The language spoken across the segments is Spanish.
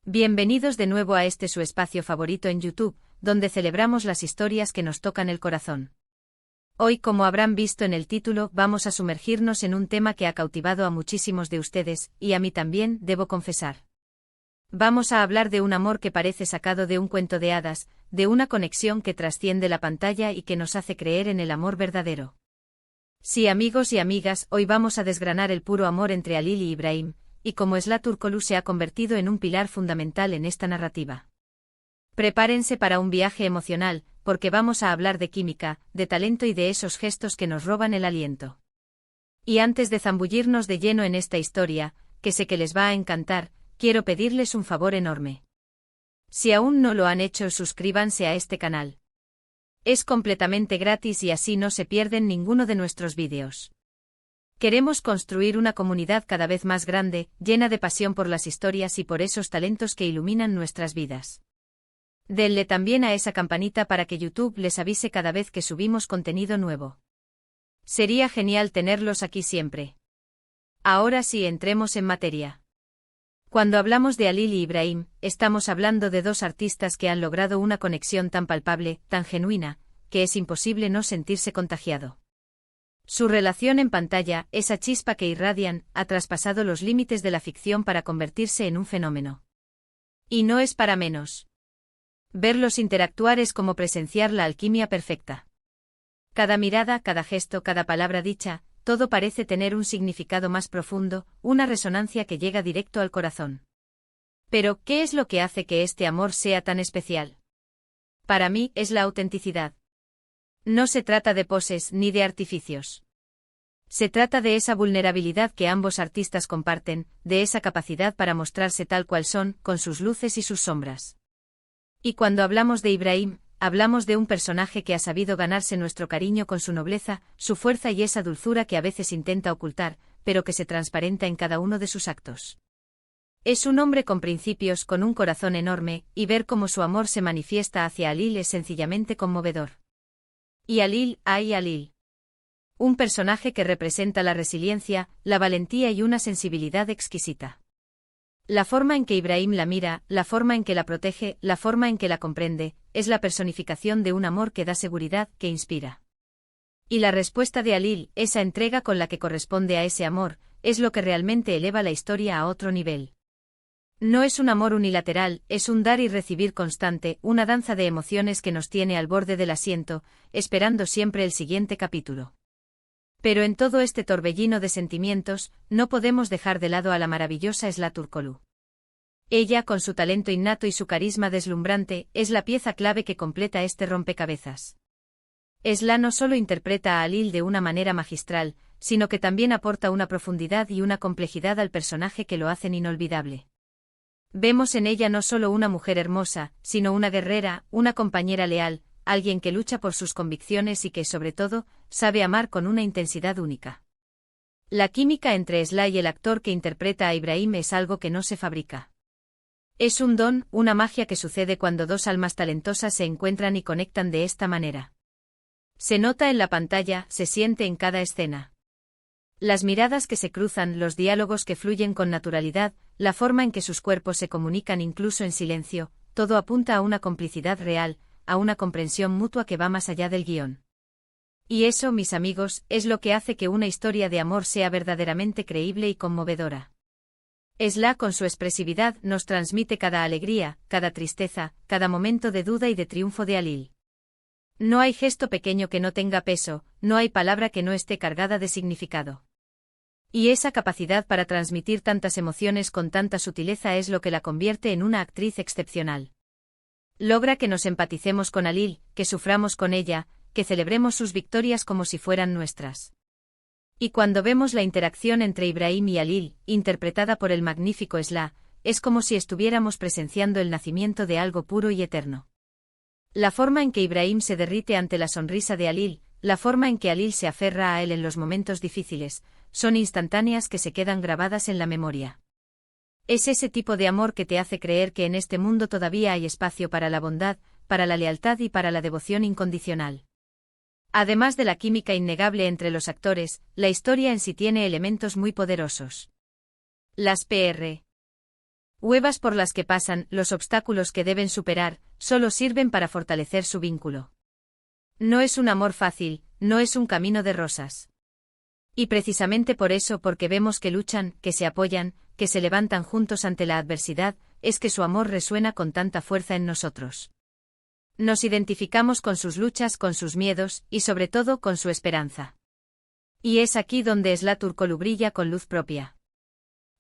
Bienvenidos de nuevo a este su espacio favorito en YouTube, donde celebramos las historias que nos tocan el corazón. Hoy, como habrán visto en el título, vamos a sumergirnos en un tema que ha cautivado a muchísimos de ustedes, y a mí también, debo confesar. Vamos a hablar de un amor que parece sacado de un cuento de hadas, de una conexión que trasciende la pantalla y que nos hace creer en el amor verdadero. Sí, amigos y amigas, hoy vamos a desgranar el puro amor entre Halil y Ibrahim, y cómo Sıla Türkoğlu se ha convertido en un pilar fundamental en esta narrativa. Prepárense para un viaje emocional, porque vamos a hablar de química, de talento y de esos gestos que nos roban el aliento. Y antes de zambullirnos de lleno en esta historia, que sé que les va a encantar, quiero pedirles un favor enorme. Si aún no lo han hecho, suscríbanse a este canal. Es completamente gratis y así no se pierden ninguno de nuestros vídeos. Queremos construir una comunidad cada vez más grande, llena de pasión por las historias y por esos talentos que iluminan nuestras vidas. Denle también a esa campanita para que YouTube les avise cada vez que subimos contenido nuevo. Sería genial tenerlos aquí siempre. Ahora sí, entremos en materia. Cuando hablamos de Halil y Ibrahim, estamos hablando de dos artistas que han logrado una conexión tan palpable, tan genuina, que es imposible no sentirse contagiado. Su relación en pantalla, esa chispa que irradian, ha traspasado los límites de la ficción para convertirse en un fenómeno. Y no es para menos. Verlos interactuar es como presenciar la alquimia perfecta. Cada mirada, cada gesto, cada palabra dicha, todo parece tener un significado más profundo, una resonancia que llega directo al corazón. Pero, ¿qué es lo que hace que este amor sea tan especial? Para mí, es la autenticidad. No se trata de poses ni de artificios. Se trata de esa vulnerabilidad que ambos artistas comparten, de esa capacidad para mostrarse tal cual son, con sus luces y sus sombras. Y cuando hablamos de Ibrahim, hablamos de un personaje que ha sabido ganarse nuestro cariño con su nobleza, su fuerza y esa dulzura que a veces intenta ocultar, pero que se transparenta en cada uno de sus actos. Es un hombre con principios, con un corazón enorme, y ver cómo su amor se manifiesta hacia Halil es sencillamente conmovedor. Y Halil, ¡ay Halil! Un personaje que representa la resiliencia, la valentía y una sensibilidad exquisita. La forma en que Ibrahim la mira, la forma en que la protege, la forma en que la comprende, es la personificación de un amor que da seguridad, que inspira. Y la respuesta de Halil, esa entrega con la que corresponde a ese amor, es lo que realmente eleva la historia a otro nivel. No es un amor unilateral, es un dar y recibir constante, una danza de emociones que nos tiene al borde del asiento, esperando siempre el siguiente capítulo. Pero en todo este torbellino de sentimientos, no podemos dejar de lado a la maravillosa Sıla Türkoğlu. Ella, con su talento innato y su carisma deslumbrante, es la pieza clave que completa este rompecabezas. Sıla no solo interpreta a Halil de una manera magistral, sino que también aporta una profundidad y una complejidad al personaje que lo hacen inolvidable. Vemos en ella no solo una mujer hermosa, sino una guerrera, una compañera leal, alguien que lucha por sus convicciones y que, sobre todo, sabe amar con una intensidad única. La química entre Sıla y el actor que interpreta a Ibrahim es algo que no se fabrica. Es un don, una magia que sucede cuando dos almas talentosas se encuentran y conectan de esta manera. Se nota en la pantalla, se siente en cada escena. Las miradas que se cruzan, los diálogos que fluyen con naturalidad, la forma en que sus cuerpos se comunican incluso en silencio, todo apunta a una complicidad real, a una comprensión mutua que va más allá del guión. Y eso, mis amigos, es lo que hace que una historia de amor sea verdaderamente creíble y conmovedora. Sıla, con su expresividad, nos transmite cada alegría, cada tristeza, cada momento de duda y de triunfo de Halil. No hay gesto pequeño que no tenga peso, no hay palabra que no esté cargada de significado. Y esa capacidad para transmitir tantas emociones con tanta sutileza es lo que la convierte en una actriz excepcional. Logra que nos empaticemos con Halil, que suframos con ella, que celebremos sus victorias como si fueran nuestras. Y cuando vemos la interacción entre Ibrahim y Halil, interpretada por el magnífico Sıla, es como si estuviéramos presenciando el nacimiento de algo puro y eterno. La forma en que Ibrahim se derrite ante la sonrisa de Halil, la forma en que Halil se aferra a él en los momentos difíciles, son instantáneas que se quedan grabadas en la memoria. Es ese tipo de amor que te hace creer que en este mundo todavía hay espacio para la bondad, para la lealtad y para la devoción incondicional. Además de la química innegable entre los actores, la historia en sí tiene elementos muy poderosos. Las P.R. Huevas por las que pasan, los obstáculos que deben superar, solo sirven para fortalecer su vínculo. No es un amor fácil, no es un camino de rosas. Y precisamente por eso, porque vemos que luchan, que se apoyan, que se levantan juntos ante la adversidad, es que su amor resuena con tanta fuerza en nosotros. Nos identificamos con sus luchas, con sus miedos, y sobre todo con su esperanza. Y es aquí donde Esla Turkoglu brilla con luz propia.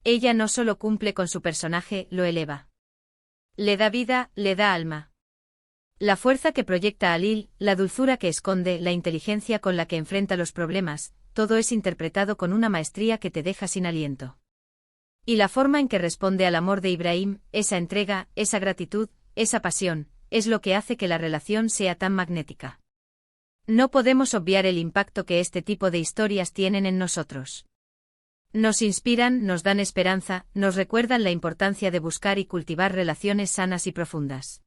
Ella no solo cumple con su personaje, lo eleva. Le da vida, le da alma. La fuerza que proyecta Alil, la dulzura que esconde, la inteligencia con la que enfrenta los problemas, todo es interpretado con una maestría que te deja sin aliento. Y la forma en que responde al amor de Ibrahim, esa entrega, esa gratitud, esa pasión, es lo que hace que la relación sea tan magnética. No podemos obviar el impacto que este tipo de historias tienen en nosotros. Nos inspiran, nos dan esperanza, nos recuerdan la importancia de buscar y cultivar relaciones sanas y profundas.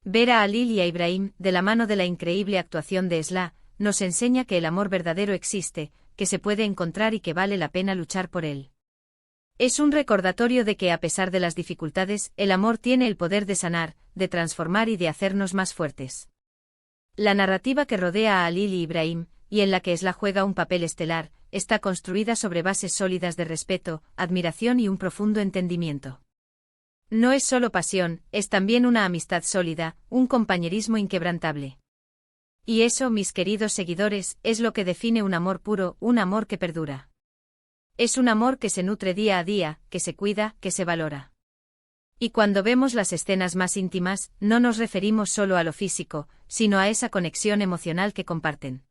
Ver a Alil y a Ibrahim, de la mano de la increíble actuación de Esla, nos enseña que el amor verdadero existe, que se puede encontrar y que vale la pena luchar por él. Es un recordatorio de que a pesar de las dificultades, el amor tiene el poder de sanar, de transformar y de hacernos más fuertes. La narrativa que rodea a Alil y Ibrahim, y en la que Esla juega un papel estelar, está construida sobre bases sólidas de respeto, admiración y un profundo entendimiento. No es solo pasión, es también una amistad sólida, un compañerismo inquebrantable. Y eso, mis queridos seguidores, es lo que define un amor puro, un amor que perdura. Es un amor que se nutre día a día, que se cuida, que se valora. Y cuando vemos las escenas más íntimas, no nos referimos solo a lo físico, sino a esa conexión emocional que comparten.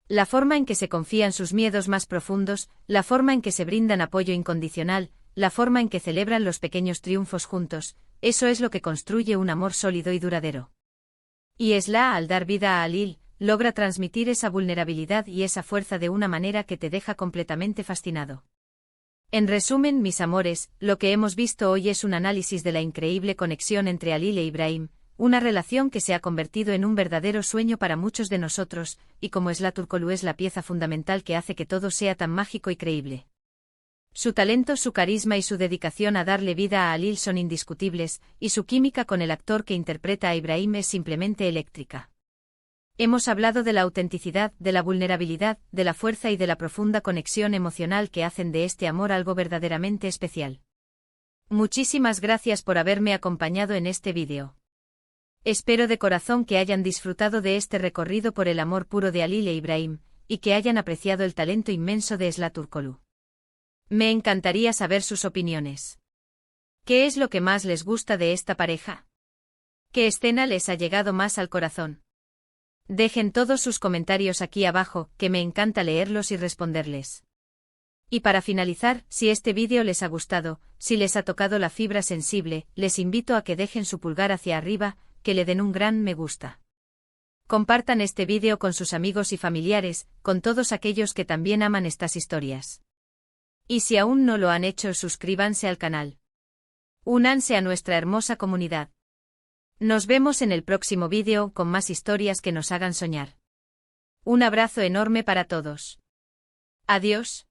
La forma en que se confían sus miedos más profundos, la forma en que se brindan apoyo incondicional, la forma en que celebran los pequeños triunfos juntos, eso es lo que construye un amor sólido y duradero. Y Esla, al dar vida a Alil, logra transmitir esa vulnerabilidad y esa fuerza de una manera que te deja completamente fascinado. En resumen, mis amores, lo que hemos visto hoy es un análisis de la increíble conexión entre Alil e Ibrahim, una relación que se ha convertido en un verdadero sueño para muchos de nosotros, y como Esla Turkoglu es la pieza fundamental que hace que todo sea tan mágico y creíble. Su talento, su carisma y su dedicación a darle vida a Alil son indiscutibles, y su química con el actor que interpreta a Ibrahim es simplemente eléctrica. Hemos hablado de la autenticidad, de la vulnerabilidad, de la fuerza y de la profunda conexión emocional que hacen de este amor algo verdaderamente especial. Muchísimas gracias por haberme acompañado en este vídeo. Espero de corazón que hayan disfrutado de este recorrido por el amor puro de Alil e Ibrahim, y que hayan apreciado el talento inmenso de Esla Turkoglu. Me encantaría saber sus opiniones. ¿Qué es lo que más les gusta de esta pareja? ¿Qué escena les ha llegado más al corazón? Dejen todos sus comentarios aquí abajo, que me encanta leerlos y responderles. Y para finalizar, si este vídeo les ha gustado, si les ha tocado la fibra sensible, les invito a que dejen su pulgar hacia arriba, que le den un gran me gusta. Compartan este vídeo con sus amigos y familiares, con todos aquellos que también aman estas historias. Y si aún no lo han hecho, suscríbanse al canal. Únanse a nuestra hermosa comunidad. Nos vemos en el próximo vídeo con más historias que nos hagan soñar. Un abrazo enorme para todos. Adiós.